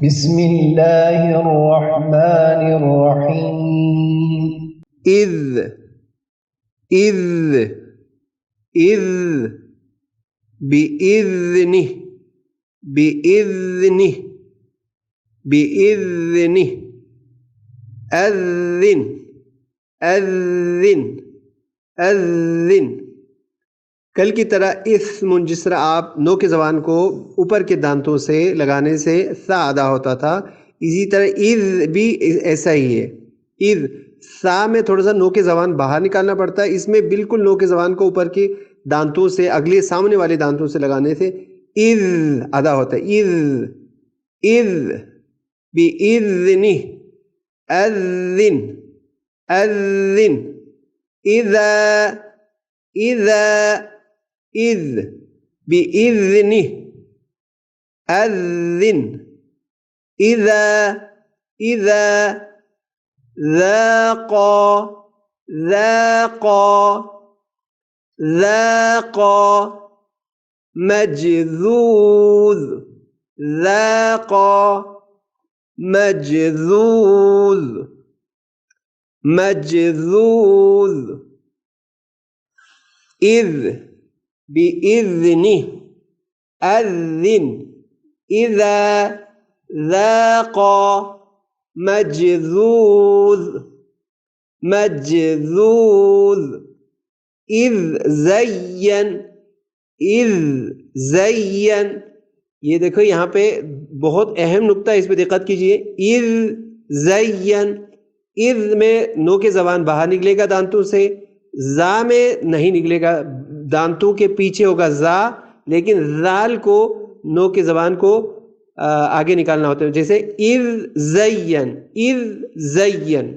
بسم اللہ الرحمن الرحیم. اذ اذ اذ بإذنہ بإذنہ بإذنہ اذن اذن اذن. کل کی طرح اسم جس طرح آپ نو کے زبان کو اوپر کے دانتوں سے لگانے سے سا ادا ہوتا تھا، اسی طرح اذ بھی ایسا ہی ہے. اذ سا میں تھوڑا سا نو کے زبان باہر نکالنا پڑتا ہے، اس میں بالکل نو کے زبان کو اوپر کے دانتوں سے اگلے سامنے والے دانتوں سے لگانے سے اذ ادا ہوتا ہے. اذ اذ بِإِذْنِهِ اذن اذن اذا اذا اذ بِإِذْنِهِ اذن اذا اذا ذاق ذاق ذاق مجذوذ ذاق مجذوذ مجذوذ. اذ بإذنه اذن اذا ذاق مجذوذ مجذوذ. اذ زین اذ زین. یہ دیکھو یہاں پہ بہت اہم نقطہ، اس پہ دقت کیجئے. اذ زین، اذ میں نو کے زبان باہر نکلے گا دانتوں سے، زا میں نہیں نکلے گا، دانتوں کے پیچھے ہوگا زا، لیکن زال کو نو کے زبان کو آگے نکالنا ہوتا ہے، جیسے اذ زین اذ زین.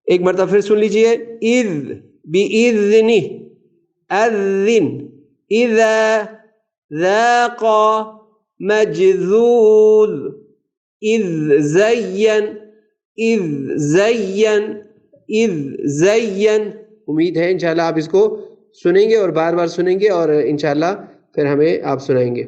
ایک مرتبہ پھر سن لیجئے. اذ بِإِذْنِهِ اذن اذا ذاق مجذوذ اذ زین اذ زین اذ زین. امید ہے انشاءاللہ آپ اس کو سنیں گے اور بار بار سنیں گے، اور انشاءاللہ پھر ہمیں آپ سنائیں گے.